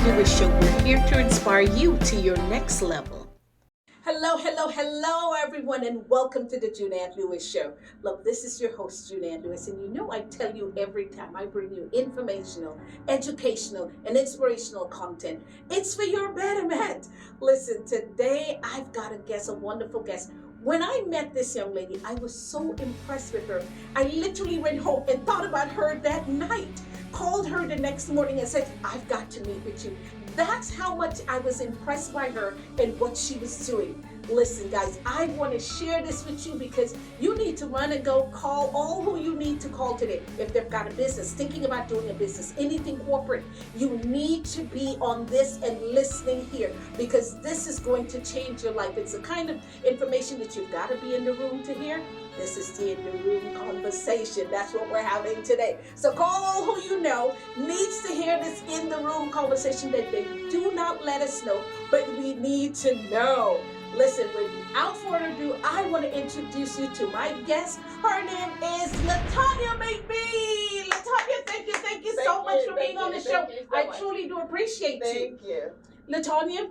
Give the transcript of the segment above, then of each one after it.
Lewis Show. We're here to inspire you to your next level. Hello, everyone, and welcome to the Juneann Lewis Show. Look, this is your host, Juneann Lewis, and you know I tell you every time I bring you informational, educational, and inspirational content. It's for your betterment. Listen, today I've got a guest, a wonderful guest. When I met this young lady, I was so impressed with her. I literally went home and thought about her that night. Called her the next morning and said, I've got to meet with you. That's how much I was impressed by her and what she was doing. Listen, guys, I want to share this with you because you need to run and go call all who you need to call today. If they've got a business, thinking about doing a business, anything corporate, you need to be on this and listening here because this is going to change your life. It's the kind of information that you've got to be in the room to hear. This is the in the room conversation. That's what we're having today. So call all who you know needs to hear this in the room conversation that they do not let us know, but we need to know. Listen, without further ado, I want to introduce you to my guest. Her name is Latoya McBean. Latoya, thank you so much for being on the show. I truly do appreciate you. Thank you. Latoya,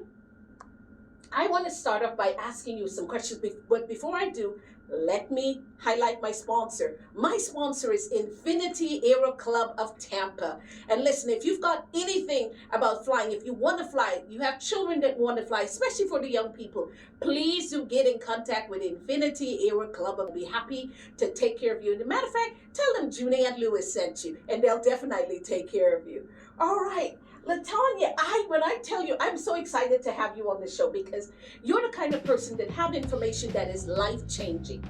I want to start off by asking you some questions, but before I do, let me highlight my sponsor. My sponsor is Infinity Aero Club of Tampa. And listen, if you've got anything about flying, if you want to fly, you have children that want to fly, especially for the young people, please do get in contact with Infinity Aero Club. I'll be happy to take care of you. And as a matter of fact, tell them Juneann Lewis sent you, and they'll definitely take care of you. All right. Latoya, when I tell you, I'm so excited to have you on the show because you're the kind of person that have information that is life-changing.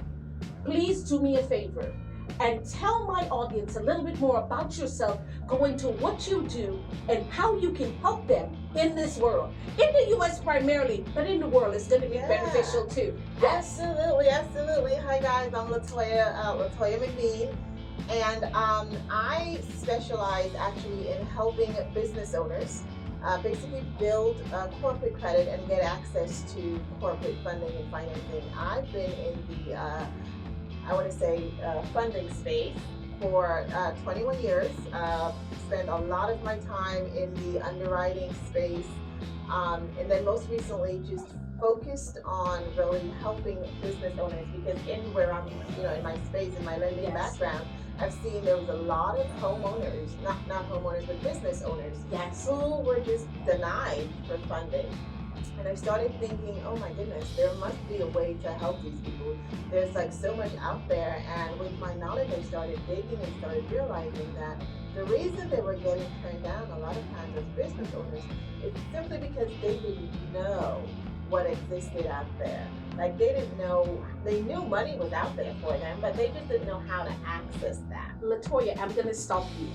Please do me a favor and tell my audience a little bit more about yourself, go into what you do and how you can help them in this world. In the U.S. primarily, but in the world, it's going to be beneficial too. Yes. Absolutely. Hi guys, I'm Latoya McBean. And I specialize actually in helping business owners basically build corporate credit and get access to corporate funding and financing. I've been in the, I want to say, funding space for 21 years. Spent a lot of my time in the underwriting space, and then most recently just focused on really helping business owners because in where I'm, in my space, in my lending background, I've seen there was a lot of homeowners, not homeowners, but business owners who were just denied for funding. And I started thinking, oh my goodness, there must be a way to help these people. There's like so much out there. And with my knowledge, I started digging and started realizing that the reason they were getting turned down a lot of times as business owners is simply because they didn't know what existed out there. Like they didn't know, they knew money was out there for them, but they just didn't know how to access that. Latoya, I'm going to stop you.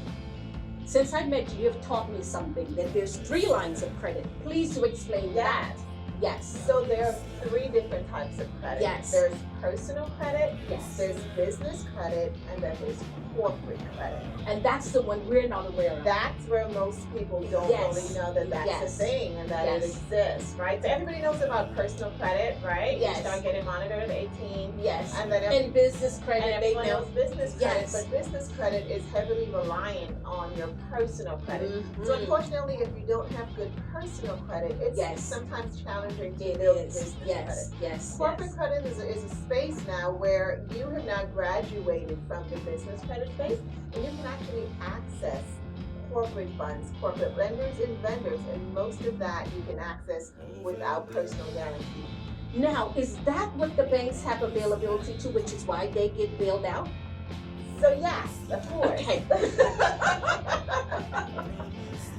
Since I met you, you've taught me something, that there's 3 lines of credit. Please do explain that. Yes. So there are 3 different types of credit. Yes. There's personal credit, yes. There's business credit, and then there's corporate credit. And that's the one we're not aware of. That's where most people don't really know that that's a thing and that it exists, right? So everybody knows about personal credit, right? Yes. You start getting monitored at 18. Yes. And then and business credit, and everyone they know. knows business credit, Yes. but business credit is heavily reliant on your personal credit. So unfortunately, if you don't have good personal credit, it's sometimes challenging to build business credit. Yes. Corporate credit is a space now where you have now graduated from the business credit space, and you can actually access corporate funds, corporate lenders and vendors, and most of that you can access without personal guarantee. Now, is that what the banks have availability to, which is why they get bailed out? So yes, of course. Okay.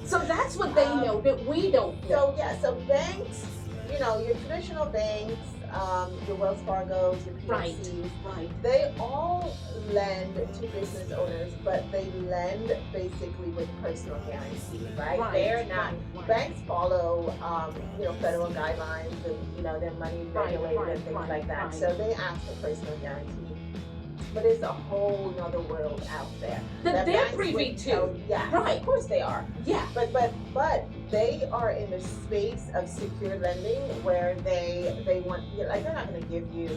So that's what they know that we don't know. So banks, your traditional banks, your Wells Fargo's, your PNCs, they all lend to business owners, but they lend basically with personal guarantee, right? They're not, banks follow, federal guidelines and, their money regulated and things like that. So they ask for personal guarantee. but it's a whole nother world out there. That they're banks privy would to. tell- Yeah, Right. of course they are. Yeah. But they are in the space of secure lending where they want, like, they're not going to give you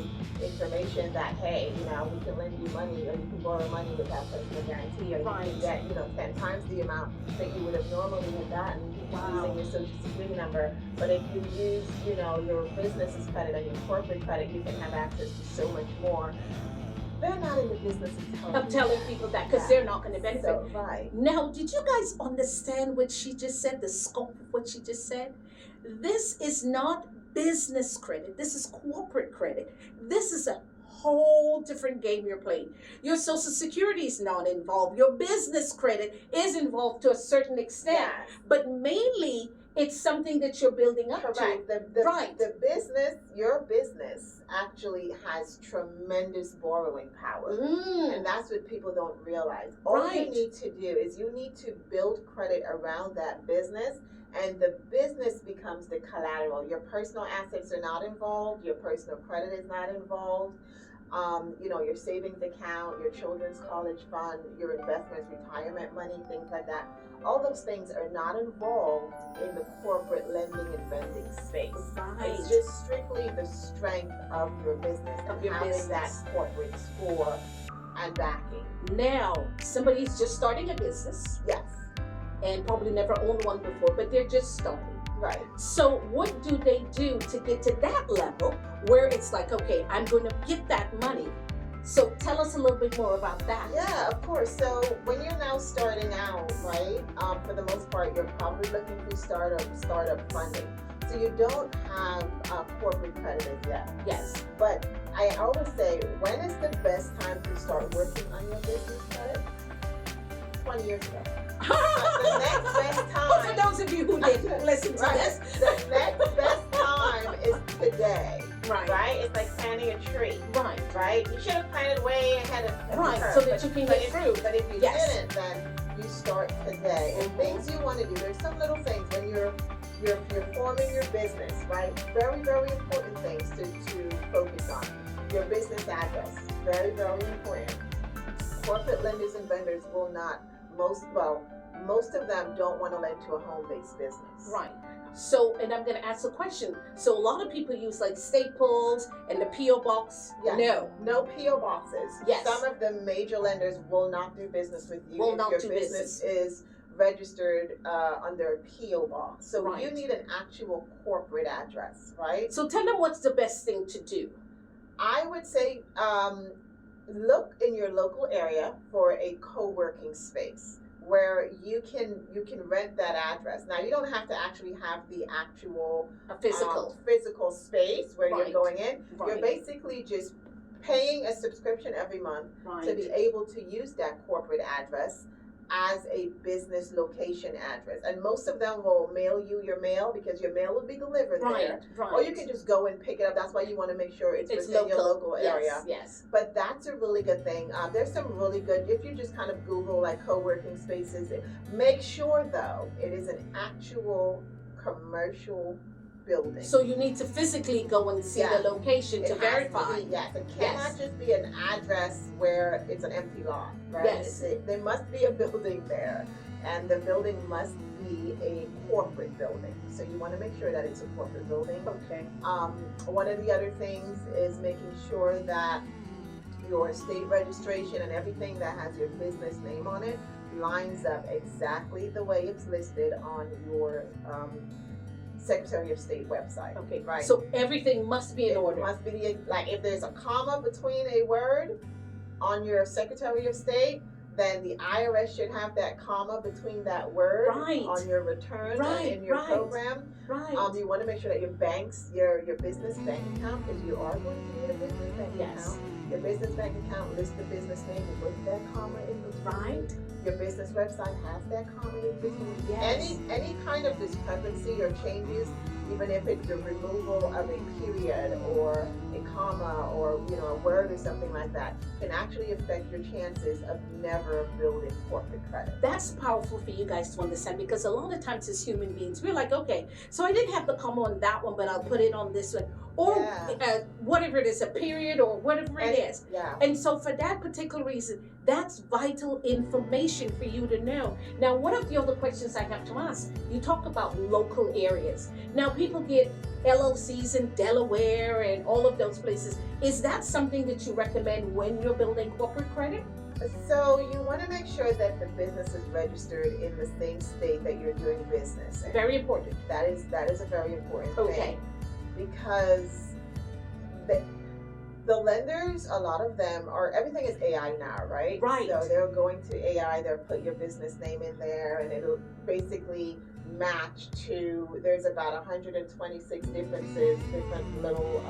information that, hey, we can lend you money, or you can borrow money without placing a guarantee, or you Right. can get 10 times the amount that you would have normally have gotten using your social security number. But if you use your business's credit and your corporate credit, you can have access to so much more. They're not in the business Of telling people that, because they're not going to benefit. So, right. Now, did you guys understand what she just said, the scope of what she just said? This is not business credit. This is corporate credit. This is a whole different game you're playing. Your Social Security is not involved. Your business credit is involved to a certain extent. Yes. But mainly, it's something that you're building up Correct. to. The business, your business actually has tremendous borrowing power. And that's what people don't realize. All you need to do is you need to build credit around that business, and the business becomes the collateral. Your personal assets are not involved. Your personal credit is not involved. Your savings account, your children's college fund, your investments, retirement money, things like that. All those things are not involved in the corporate lending and vending space. Right. It's just strictly the strength of your business and having that corporate score and backing. Now, somebody's just starting a business. Yes. And probably never owned one before, but they're just starting. Right. So what do they do to get to that level where it's like, okay, I'm going to get that money? So tell us a little bit more about that. Yeah, of course. So when you're now starting out, right, for the most part, you're probably looking for startup funding. So you don't have corporate credit as yet. Yes. But I always say, when is the best time to start working on your business credit? 20 years ago. The next best time. Well, for those of you who didn't listen to this. The next best time is today. Right. Right? It's like planting a tree. Right. Right? You should have planted way ahead of Right, the so curve, that you can get fruit. But if you Yes. didn't, then you start today. And things you want to do, there's some little things when you're forming your business, right? Very, very important things to focus on. Your business address, very, very important. Corporate lenders and vendors will not, most of them don't want to lend to a home-based business. Right. So, and I'm going to ask a question. So a lot of people use like Staples and the P.O. box. Yes. No P.O. boxes. Yes. Some of the major lenders will not do business with you Will if not your do business is registered under a P.O. box. So Right. you need an actual corporate address, right? So tell them what's the best thing to do. I would say look in your local area for a co-working space where you can rent that address. Now, you don't have to actually have the actual A physical space where Right. you're going in. Right. You're basically just paying a subscription every month Right. to be able to use that corporate address as a business location address. And most of them will mail you your mail because your mail will be delivered there. Right. Or you can just go and pick it up. That's why you want to make sure it's within your local area. Yes. But that's a really good thing. There's some really good, if you just kind of Google like co-working spaces, make sure though it is an actual commercial building. So you need to physically go and see the location to verify. Yes, it cannot just be an address where it's an empty lot, right? Yes. There must be a building there, and the building must be a corporate building. So you want to make sure that it's a corporate building. Okay. One of the other things is making sure that your state registration and everything that has your business name on it lines up exactly the way it's listed on your Secretary of State website. Okay. Right. So everything must be in order. It must be like if there's a comma between a word on your Secretary of State, then the IRS should have that comma between that word on your return and in your program. Right. You want to make sure that your banks, your business bank account, because you are going to need a business bank account. Your business bank account lists the business name and put that comma in between. Right. Your business website has that comma in between. Yes. Any kind of discrepancy or changes even if it's the removal of a period or a comma or a word or something like that, can actually affect your chances of never building corporate credit. That's powerful for you guys to understand, because a lot of times as human beings, we're like, okay, so I didn't have to come on that one, but I'll put it on this one. Or whatever it is, a period or whatever it is. Yeah. And so for that particular reason, that's vital information for you to know. Now, one of the other questions I have to ask, you talk about local areas. Now, people get LLCs in Delaware and all of those places. Is that something that you recommend when you're building corporate credit? So you want to make sure that the business is registered in the same state that you're doing business in. Very important. That is a very important Okay. thing. Because the lenders, a lot of them everything is AI now, right? Right. So they're going to AI, they'll put your business name in there and it'll basically match to, there's about 126 different little,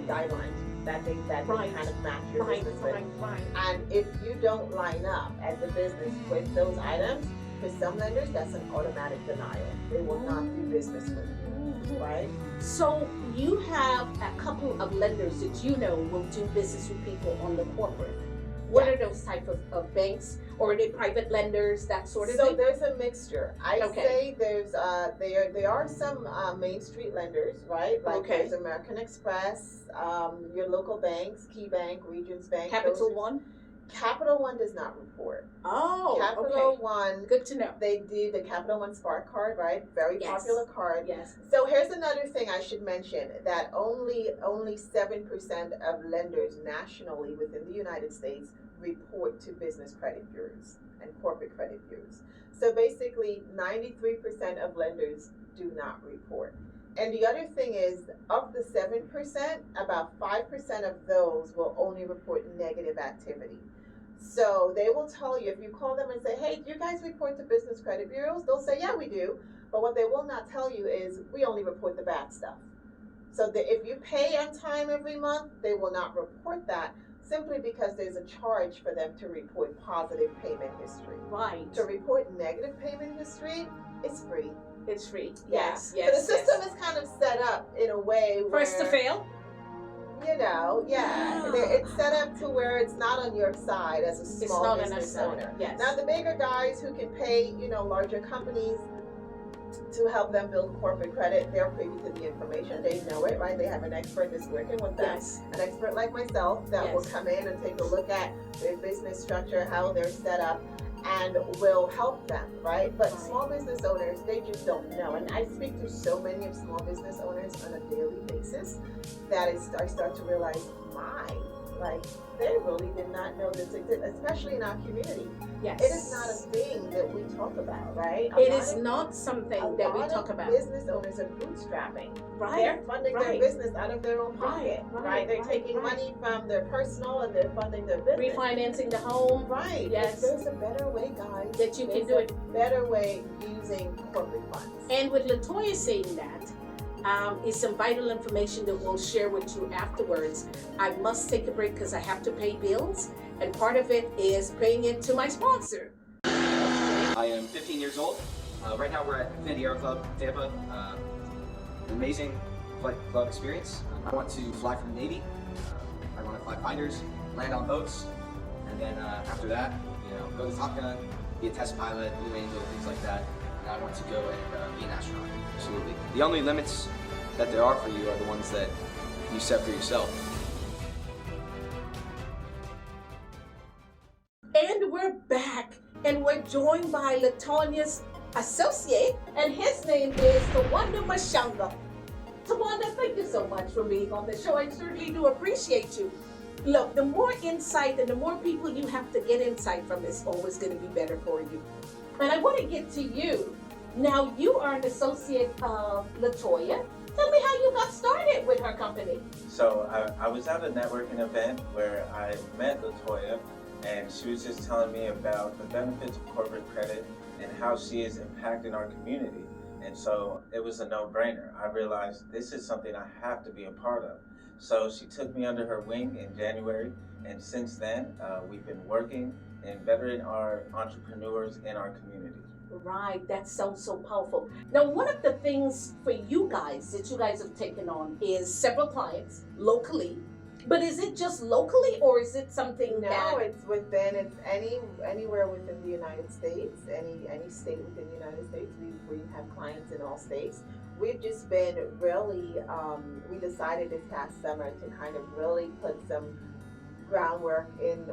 guidelines that they kind of match your business with. Right. And if you don't line up as a business with those items, for some lenders, that's an automatic denial. They will not do business with you, right? So you have a couple of lenders that you know will do business with people on the corporate. What are those type of banks, or are they private lenders, that sort of thing? So there's a mixture. I say there's there are some Main Street lenders, right? Like there's American Express, your local banks, Key Bank, Regions Bank. Capital One? Capital One does not report. Oh, Capital One. Good to know. They do the Capital One Spark card, right? Very popular card. Yes. So here's another thing I should mention, that only 7% of lenders nationally within the United States report to business credit bureaus and corporate credit bureaus. So basically 93% of lenders do not report. And the other thing is, of the 7%, about 5% of those will only report negative activity. So they will tell you, if you call them and say, hey, do you guys report to business credit bureaus? They'll say, yeah, we do. But what they will not tell you is, we only report the bad stuff. So if you pay on time every month, they will not report that, simply because there's a charge for them to report positive payment history. Right. To report negative payment history, it's free. It's free. Yes. So the system is kind of set up in a way where, first to fail? It's set up to where it's not on your side as a small business owner. Yes. Now the bigger guys who can pay, larger companies to help them build corporate credit, they're privy to the information. They know it, right? They have an expert that's working with them. Yes. An expert like myself that will come in and take a look at their business structure, how they're set up, and will help them, right? But small business owners, they just don't know. And I speak to so many of small business owners on a daily basis that I start to realize, they really did not know this existed, especially in our community. Yes. It is not a thing that we talk about, right? It is not something that we talk about. Business owners are bootstrapping. Right. They're funding their business out of their own pocket, right? They're taking money from their personal and they're funding their business. Refinancing the home. Right. Yes. There's a better way, guys. That you can do it. Better way using corporate funds. And with Latoya saying that, is some vital information that we'll share with you afterwards. I must take a break because I have to pay bills, and part of it is paying it to my sponsor. I am 15 years old. Right now we're at Infinity Air Club, Tampa. An amazing flight club experience. I want to fly for the Navy. I want to fly fighters, land on boats, and then after that, go to Top Gun, be a test pilot, Blue Angel, things like that. And I want to go and be an astronaut. Absolutely. The only limits that there are for you are the ones that you set for yourself. And we're back, and we're joined by Latoya's associate, and his name is Tawanda Mushonga. Tawanda, thank you so much for being on the show. I certainly do appreciate you. Look, the more insight and the more people you have to get insight from is always going to be better for you. And I want to get to you. Now, you are an associate of Latoya. Tell me how you got started with her company. So I was at a networking event where I met Latoya, and she was just telling me about the benefits of corporate credit and how she is impacting our community. And so it was a no-brainer. I realized this is something I have to be a part of. So she took me under her wing in January, and since then we've been working and bettering our entrepreneurs in our community. Right, that sounds so powerful. Now, one of the things for you guys that you guys have taken on is several clients locally. But is it just locally, or is it something No, it's anywhere within the United States, any state within the United States. We have clients in all states. We've just been really, we decided this past summer to kind of really put some groundwork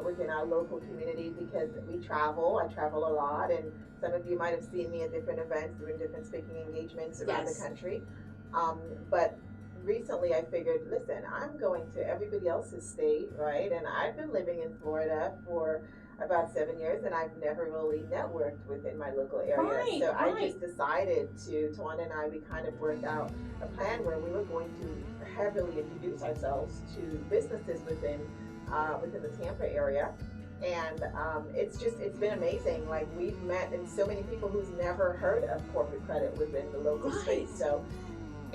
within our local community because we travel. I travel a lot, and some of you might have seen me at different events, doing different speaking engagements around the country. But recently I figured, listen, I'm going to everybody else's state, right? And I've been living in Florida for about 7 years, and I've never really networked within my local area. Right. I just decided Tawanda and I, we kind of worked out a plan where we were going to heavily introduce ourselves to businesses within the Tampa area. And it's been amazing. Like, we've met so many people who's never heard of corporate credit within the local space. So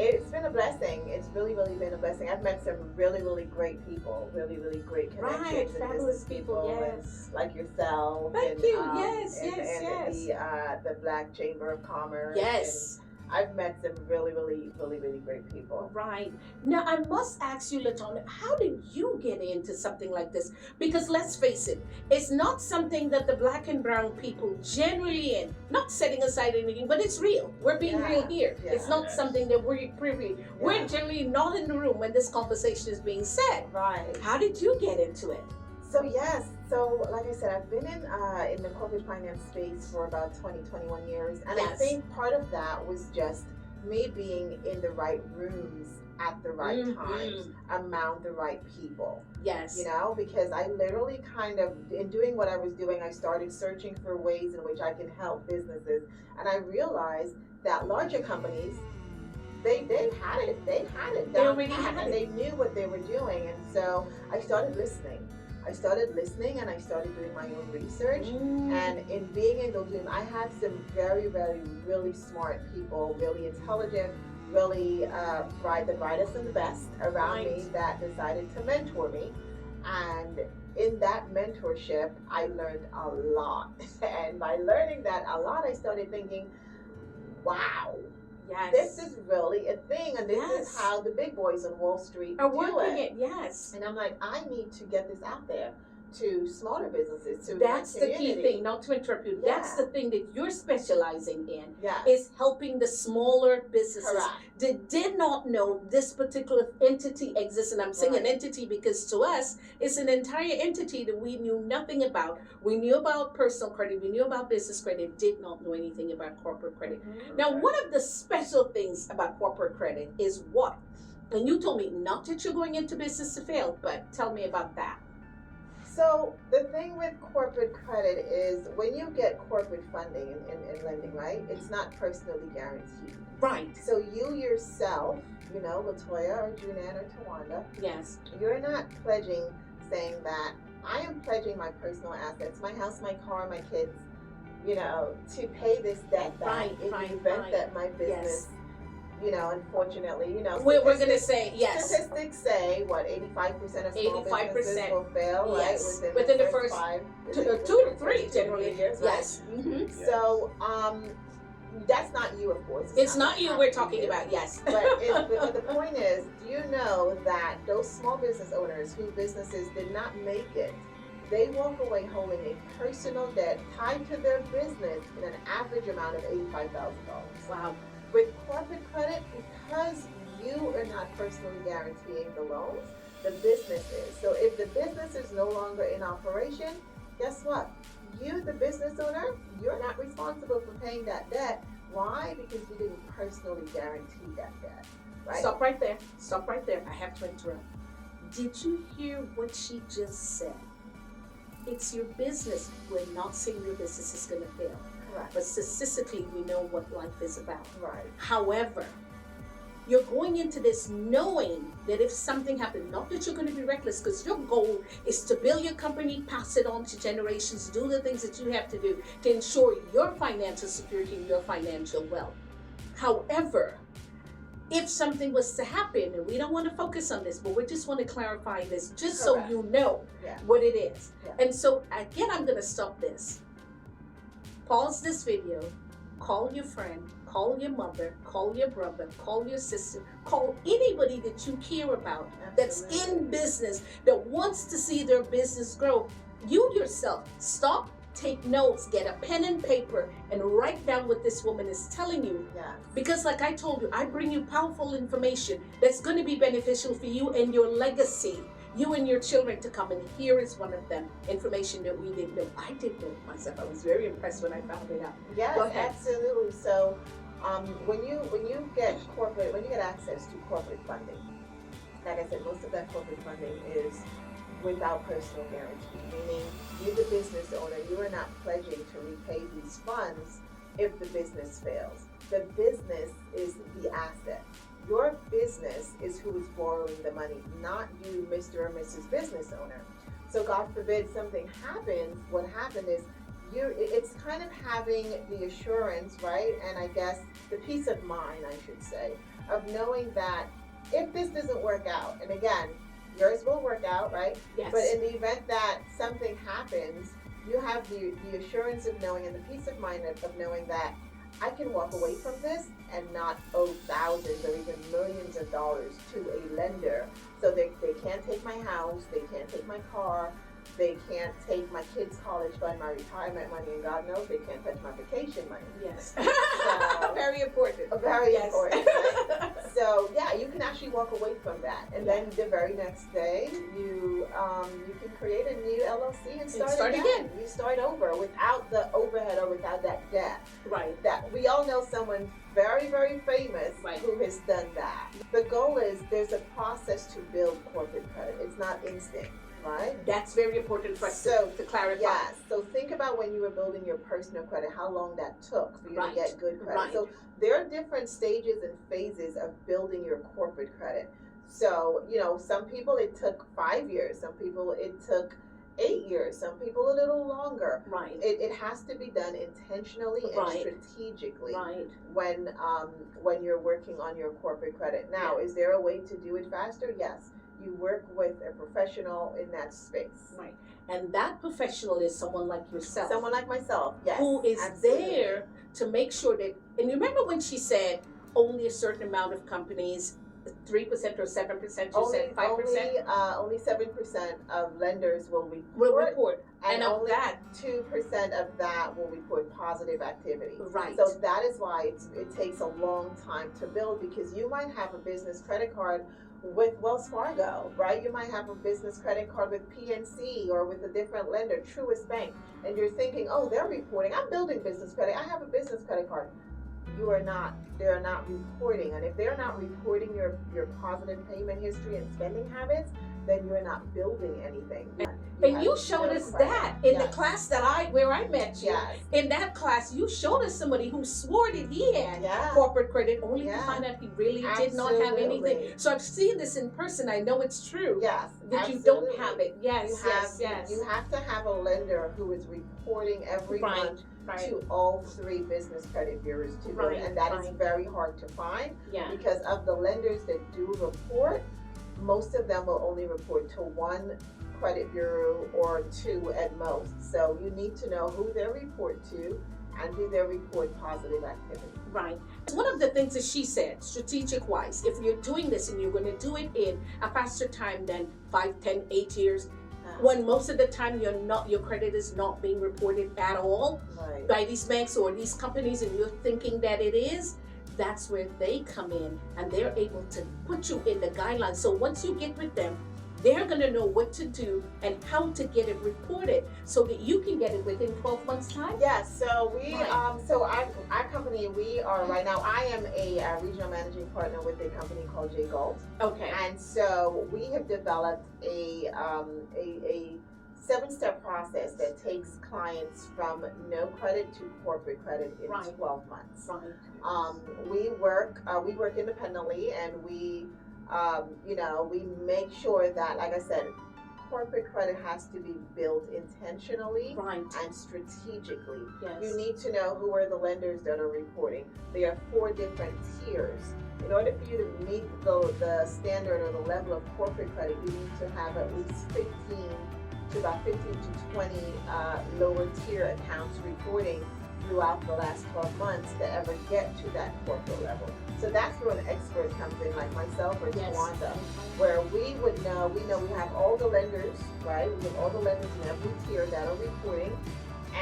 it's been a blessing. It's really, really been a blessing. I've met some really, really great people, really, really great connections, and fabulous business people, yes. and like yourself. Thank you. Yes. The Black Chamber of Commerce. Yes. And I've met some really, really, really, really great people. Right. Now, I must ask you, Latoya, how did you get into something like this? Because let's face it, it's not something that the Black and brown people generally in, not setting aside anything, but it's real. We're being real here. Yeah. It's not something that we're privy. Yeah. We're generally not in the room when this conversation is being said. Right. How did you get into it? So like I said, I've been in the corporate finance space for about 21 years. And I think part of that was just me being in the right rooms at the right times, among the right people. Yes. You know, because I literally kind of, in doing what I was doing, I started searching for ways in which I can help businesses. And I realized that larger companies, they had it. They already had it. They knew what they were doing. And so I started listening. And I started doing my own research. And in being able to, I had some very, very, really smart people, really intelligent, really the brightest and the best around me that decided to mentor me. And in that mentorship, I learned a lot. And by learning that a lot, I started thinking, wow. Yes. This is really a thing, and this is how the big boys on Wall Street are do working it. Yes. And I'm like, I need to get this out there to smaller businesses, to that's my the community. key thing, not to interrupt you. That's the thing that you're specializing in, Yeah. is helping the smaller businesses Correct. that did not know this particular entity exists. And I'm saying an entity because to us, it's an entire entity that we knew nothing about. We knew about personal credit, we knew about business credit, did not know anything about corporate credit. Now, one of the special things about corporate credit is what? And you told me not that you're going into business to fail, but tell me about that. So the thing with corporate credit is when you get corporate funding and lending, right, it's not personally guaranteed. Right. So you yourself, you know, Latoya or Juneann or Tawanda, yes, you're not pledging, saying that I am pledging my personal assets, my house, my car, my kids, you know, to pay this debt back in the event that my business, you know, unfortunately, you know, we're going to say yes. Statistics say what 85% of small businesses will fail, yes, right? Within the first 2 to 3 generally. years, yes. Right? Mm-hmm. So that's not you, of course. It's not you we're talking about. Yes. But the point is, do you know that those small business owners whose businesses did not make it, they walk away holding a personal debt tied to their business in an average amount of $85,000. Wow. With corporate credit, because you are not personally guaranteeing the loans, the business is. So if the business is no longer in operation, guess what? You, the business owner, you're not responsible for paying that debt. Why? Because you didn't personally guarantee that debt. Right? Stop right there. Stop right there. I have to interrupt. Did you hear what she just said? It's your business. We're not saying your business is going to fail. Correct. But statistically, we know what life is about. Right. However, you're going into this knowing that if something happened, not that you're going to be reckless, because your goal is to build your company, pass it on to generations, do the things that you have to do to ensure your financial security and your financial wealth. However, if something was to happen, and we don't want to focus on this, but we just want to clarify this, just so you know what it is. Yeah. And so, again, I'm going to stop this. Pause this video. call your friend, call your mother, call your brother, call your sister, call anybody that you care about that's in business, that wants to see their business grow. You yourself, stop, take notes, get a pen and paper, and write down what this woman is telling you. Yes. Because like I told you, I bring you powerful information that's going to be beneficial for you and your legacy, you and your children to come. And here is one of them, information that we didn't know. I didn't know myself. I was very impressed when I found it out. Yes, Go ahead. absolutely. So when you get access to corporate funding, like I said, most of that corporate funding is without personal guarantee, meaning you, the business owner, you are not pledging to repay these funds if the business fails. The business is the asset. Your business is who is borrowing the money, not you, Mr. or Mrs. Business Owner. So God forbid something happens, what happened is it's kind of having the assurance, right? And I guess the peace of mind, I should say, of knowing that if this doesn't work out, and again, yours will work out, right? Yes. But in the event that something happens, you have the assurance of knowing and the peace of mind of knowing that I can walk away from this and not owe thousands or even millions of dollars to a lender. So they can't take my house, they can't take my car, they can't take my kids' college fund, my retirement money, and God knows they can't touch my vacation money. Yes. So, very important. very Yes. important. Right? So yeah, you can actually walk away from that, and then the very next day you can create a new LLC and start again. You start over without the overhead or without that debt. Right. That we all know someone very, very famous who has done that. The goal is there's a process to build corporate credit. It's not instant. Right? That's very important for us to clarify. Yes. So think about when you were building your personal credit, how long that took for you to get good credit. Right. So there are different stages and phases of building your corporate credit. So, some people it took 5 years, some people it took 8 years, some people a little longer. Right. It has to be done intentionally and strategically when you're working on your corporate credit. Now, is there a way to do it faster? Yes. You work with a professional in that space. Right. And that professional is someone like yourself. Someone like myself, yes. Who is there to make sure that, and remember when she said only a certain amount of companies, 3% or 7%, you said 5%? Only 7% of lenders will report. And of only that, 2% of that will report positive activity. Right. So that is why it takes a long time to build, because you might have a business credit card with Wells Fargo, right? You might have a business credit card with PNC or with a different lender, Truist Bank, and you're thinking, oh, they're reporting. I'm building business credit. I have a business credit card. You are not. They're not reporting. And if they're not reporting your positive payment history and spending habits, then you're not building anything. And you showed us that in the class where I met you. Yes. In that class, you showed us somebody who swore that he had corporate credit, only to find out he really did not have anything. So I've seen this in person. I know it's true. Yes. That you don't have it. Yes. Yes. You have to have a lender who is reporting every month to all 3 business credit bureaus together, and that is very hard to find because of the lenders that do report. Most of them will only report to 1 credit bureau or 2 at most. So you need to know who they report to and do they report positive activity. Right. One of the things that she said, strategic wise, if you're doing this and you're going to do it in a faster time than 5, 10, 8 years, when most of the time your credit is not being reported at all by these banks or these companies, and you're thinking that it is, that's where they come in and they're able to put you in the guidelines. So once you get with them, they're going to know what to do and how to get it reported so that you can get it within 12 months time. Yes, so our company, we are right now, I am a regional managing partner with a company called J Gold. Okay. And so we have developed a 7-step process that takes clients from no credit to corporate credit in 12 months. We work independently, and we make sure that, like I said, corporate credit has to be built intentionally and strategically. Yes. You need to know who are the lenders that are reporting. There are 4 different tiers. In order for you to meet the standard or the level of corporate credit, you need to have at least 15 to 20 lower tier accounts reporting throughout the last 12 months to ever get to that corporate level. So that's where an expert comes in, like myself or Yes. Tawanda, where we know we have all the lenders, right? We have all the lenders in every tier that are reporting,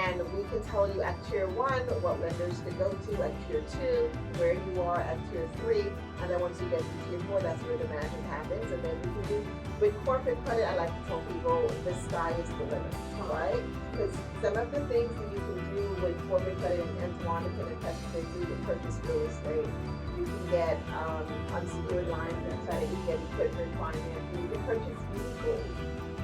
and we can tell you at tier 1 what lenders to go to, at tier 2 where you are at tier 3, and then once you get to tier 4, that's where the magic happens. And then we can do, with corporate credit, I like to tell people the sky is the limit, right? Because some of the things that you can do with corporate credit, and Tawanda can attest to this, you can purchase real estate, you can get unsecured lines of credit, you can get equipment financing, you can purchase vehicles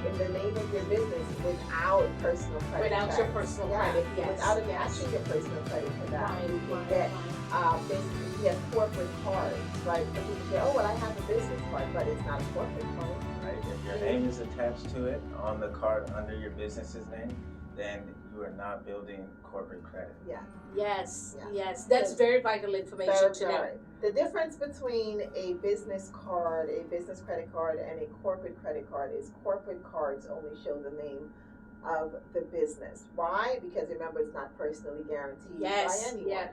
in the name of your business without personal credit. Without your personal credit, yes. Without attaching your personal credit to that. Right, You can right, get right. basically you get corporate cards, right? So people say, oh well, I have a business card, but it's not a corporate card. Right? If your name is attached to it on the card under your business's name, then you are not building corporate credit. Yeah. Yes, Yeah. yes. That's very vital information to know. Right. The difference between a business card, a business credit card, and a corporate credit card is corporate cards only show the name of the business. Why? Because remember, it's not personally guaranteed Yes, by anyone. yeah.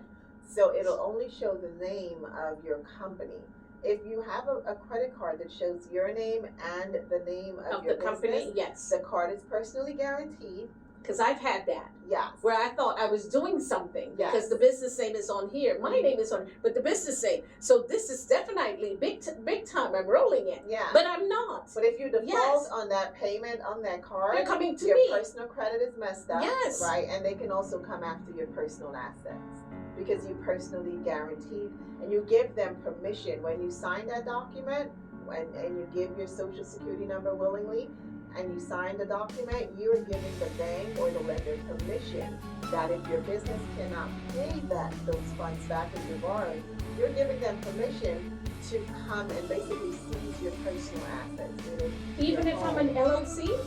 So it'll only show the name of your company. If you have a credit card that shows your name and the name of Of your the company, business, yes. the card is personally guaranteed. Because I've had that. Yes. Where I thought I was doing something Yes. because the business name is on here. My name is on, but the business name. So this is definitely big time. I'm rolling it, Yeah. but I'm not. But if you default Yes. on that payment on that card, They're coming to your me. personal credit is messed up. Yes. Right? And they can also come after your personal assets because you personally guaranteed and you give them permission when you sign that document and you give your social security number willingly and you sign the document, you are giving the bank or the lender permission that if your business cannot pay those funds back that you're borrowing, you're giving them permission to come and basically seize your personal assets. Even if I'm an LLC? Even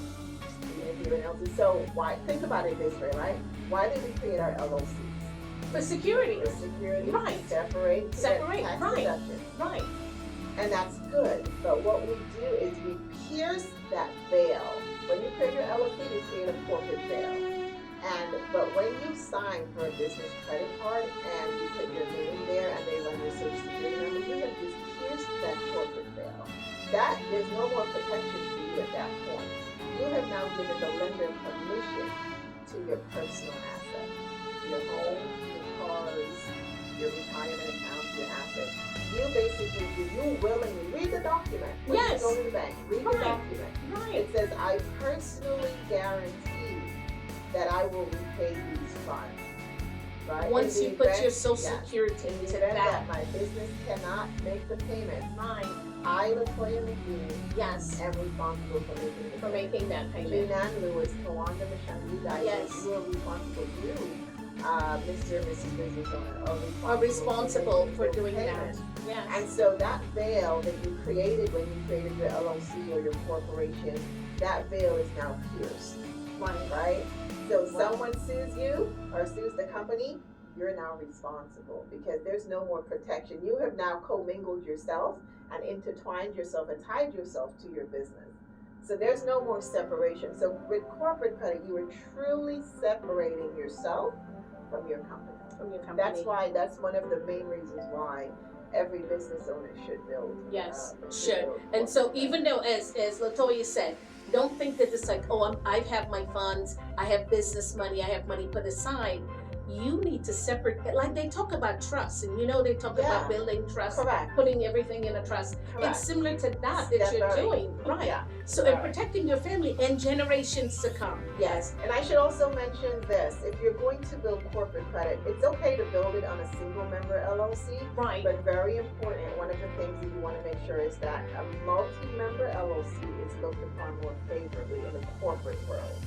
if you're an LLC. So why, think about it this way, right? Why did we create our LLCs? For security. For security, Right. separate, to get Separate, tax right. deductions. Right. And that's good. But what we do is we pierce that veil. When you create your LLC, you create a corporate veil. But when you sign for a business credit card and you put your name there and they run your social security number, you have just pierced that corporate veil. There's no more protection for you at that point. You have now given the lender permission to your personal assets, your home, your cars, your retirement accounts, your assets. You willingly read the document. When Yes. you go to the bank, read the Right. document. Right. It says, I personally guarantee that I will repay these funds. Right? Once In you the put event- your social yes. security In the into event that. that my business cannot make the payment, Right. I, Latoya McBean, Yes. am responsible for making the For payment. making that payment. Juneann Lewis, Tawanda Mushonga, you guys, Yes. you are responsible. You, Mr. and Mrs. Business Owner, Are responsible for those doing that. payments. Yes. And so that veil that you created when you created your LLC or your corporation, that veil is now pierced, right? So if someone sues you or sues the company, you're now responsible because there's no more protection. You have now commingled yourself and intertwined yourself and tied yourself to your business. So there's no more separation. So with corporate credit, you are truly separating yourself from your company. From your company. That's one of the main reasons why every business owner should build. Yes, should should. build And so corporate even though, as Latoya said, don't think that it's like, oh, I have my funds, I have business money, I have money put aside. You need to separate, like they talk about trust, and they talk Yeah. about building trust, Correct. putting everything in a trust. Correct. It's similar to that That's you're right. doing, right? Yeah. So, and Right. protecting your family and generations to come. Yes, and I should also mention this. If you're going to build corporate credit, it's okay to build it on a single member LLC, Right. but very important, one of the things that you want to make sure is that a multi-member LLC is looked upon more favorably in the corporate world.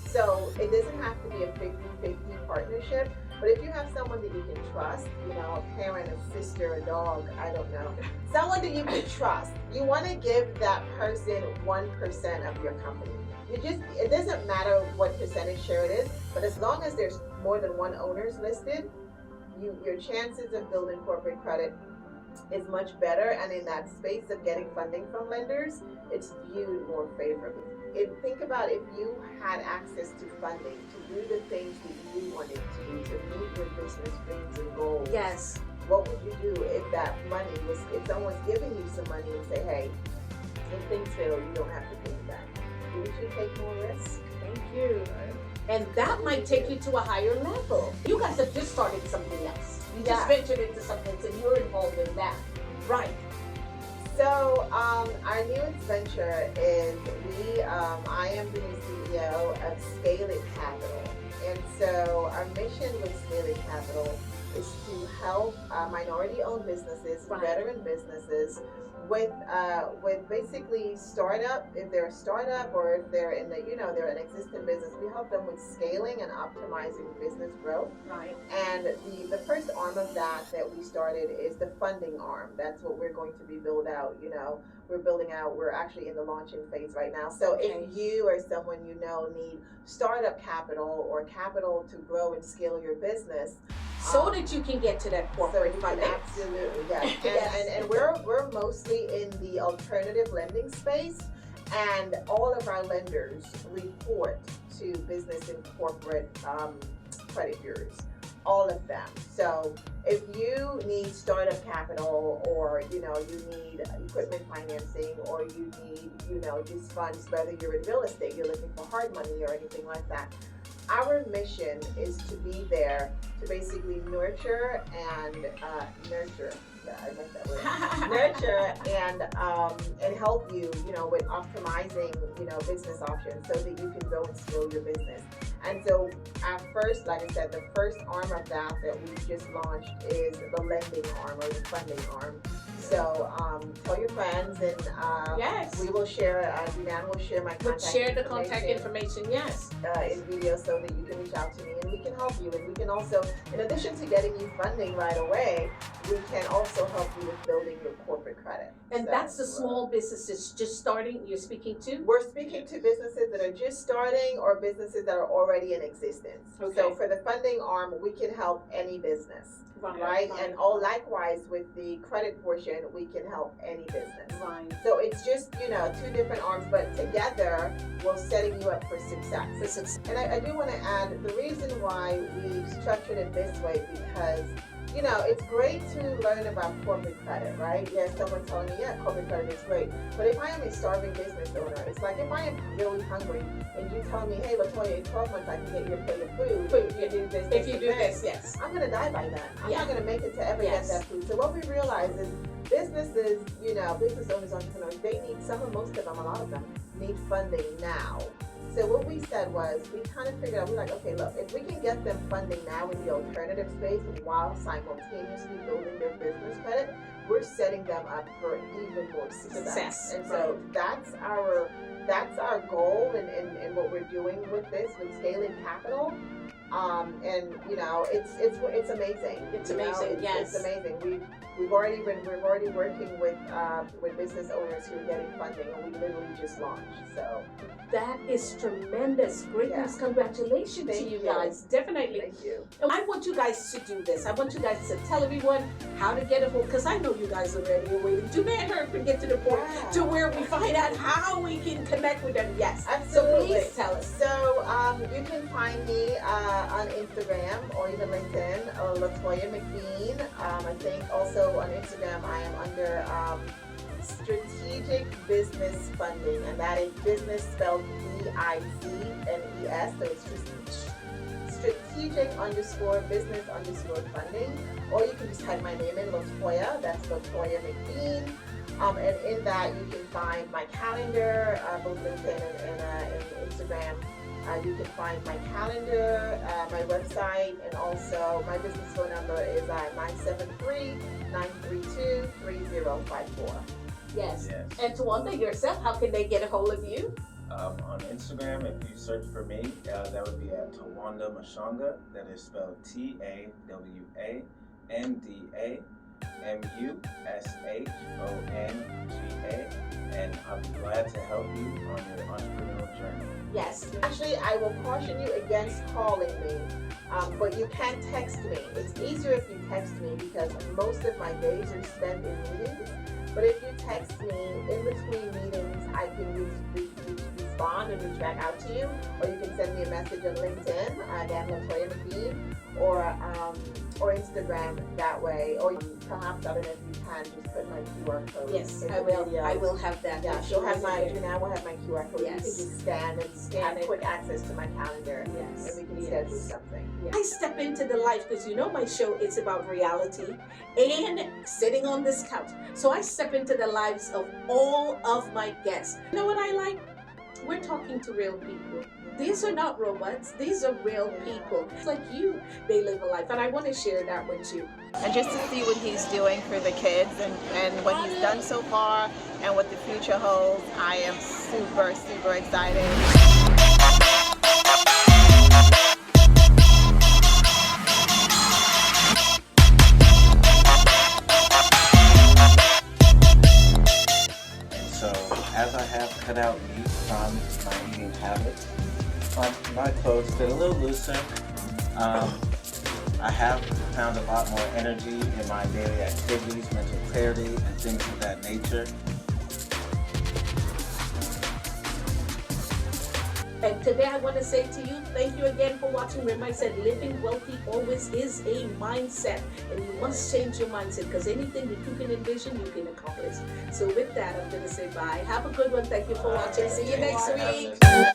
So it doesn't have to be a 50-50 partnership, but if you have someone that you can trust, a parent, a sister, a dog, I don't know, someone that you can trust, you want to give that person 1% of your company. It doesn't matter what percentage share it is, but as long as there's more than one owners listed, your chances of building corporate credit is much better, and in that space of getting funding from lenders, it's viewed more favorably. think about if you had access to funding to do the things that you wanted to do to meet your business dreams and goals. Yes. What would you do if that money was, if someone's giving you some money and say, hey, if things fail, you don't have to pay it back? Would you take more risk? Thank you. And that might take you to a higher level. You guys have just started something else. You just ventured into something, so you're involved in that. Right. So our newest venture is I am the new CEO of Scale It Capital. And so our mission with Scale It Capital is to help minority-owned businesses, veteran businesses, with basically startup. If they're a startup or if they're in the they're an existing business, we help them with scaling and optimizing business growth. Right. And the first arm of that we started is the funding arm. That's what we're going to be build out. We're building out. We're actually in the launching phase right now. So if you or someone you know need startup capital or capital to grow and scale your business, so that you can get to that corporate funding. Absolutely, yes. And we're mostly in the alternative lending space, and all of our lenders report to business and corporate credit bureaus, all of them. So if you need startup capital, or you need equipment financing, or you need just funds, whether you're in real estate, you're looking for hard money or anything like that, our mission is to be there to basically nurture and nurture. Yeah, I like that word. Nurture and help you, with optimizing, business options so that you can go and scale your business. And so our first, like I said, the first arm of that we just launched is the lending arm or the funding arm. So tell your friends, and we will share. Juneann will share my contact. Share the contact information. Yes. In video, so that you can reach out to me, and we can help you. And we can also, in addition to getting you funding right away, we can also help you with building your corporate credit. And that's the small businesses just starting. You're speaking to. We're speaking to businesses that are just starting or businesses that are already in existence. Okay. So for the funding arm, we can help any business. Right. And likewise with the credit portion, we can help any business. Right. So it's just, two different arms, but together we're setting you up for success. And I do want to add the reason why we structured it this way, because it's great to learn about corporate credit, right? Yes, someone telling me, corporate credit is great. But if I am a starving business owner, it's like if I am really hungry and you tell me, hey, Latoya, in 12 months I can get your plate of food. You do this. If you do this, yes. I'm going to die by that. I'm not going to make it to ever get that food. So what we realize is businesses, business owners, entrepreneurs, they need, most of them, a lot of them, need funding now. So what we said was, we kind of figured out, we're like, okay, look, if we can get them funding now in the alternative space while simultaneously building their business credit, we're setting them up for even more success. And so that's our goal and what we're doing with this, with Scaling Capital. And it's amazing. It's amazing. Yes, it's amazing. We're already working with business owners who are getting funding, and we literally just launched. So that is tremendous. Great news. Congratulations to you guys. Definitely. Thank you. And I want you guys to do this. I want you guys to tell everyone how to get a hold, because I know you guys are ready and waiting. Juneann and her get to the point to where we find out how we can connect with them. Yes, absolutely. So please tell us. So you can find me on Instagram or even LinkedIn, Latoya McBean. I think also on Instagram I am under Strategic Business Funding, and that is business spelled BIZNES. So it's just strategic_business_funding, or you can just type my name in, Latoya. That's Latoya McBean. And in that you can find my calendar, both LinkedIn and Instagram. You can find my calendar, my website, and also my business phone number is 973-932-3054. Yes. And Tawanda, yourself, how can they get a hold of you? On Instagram, if you search for me, that would be at Tawanda Mushonga. That is spelled TAWANDA MUSHONGA, and I'll be glad to help you on your entrepreneurial journey. Yes. Actually, I will caution you against calling me, but you can text me. It's easier if you text me because most of my days are spent in meetings. But if you text me in between meetings, I can respond and reach back out to you, or you can send me a message on LinkedIn, again, Latoya McBean, or Instagram that way, or perhaps, I don't know if you can, just put my QR code. Yes, in I the will. video. I will have that. Yeah, Juneann will have my QR code. Yes. You can just scan and have quick access to my calendar, Yes. and we can schedule something. I step into the life because my show is about reality and sitting on this couch. So I step into the lives of all of my guests. You know what I like? We're talking to real people. These are not robots. These are real people. It's like you. They live a life. And I want to share that with you. And just to see what he's doing for the kids and what he's done so far and what the future holds, I am super, super excited. So as I have cut out meat from my eating habits, my clothes fit a little looser. I have found a lot more energy in my daily activities, mental clarity, and things of that nature. And today I want to say to you, thank you again for watching. Remember I said living wealthy always is a mindset. And you must change your mindset because anything that you can envision, you can accomplish. So with that, I'm going to say bye. Have a good one. Thank you for watching. See you next week.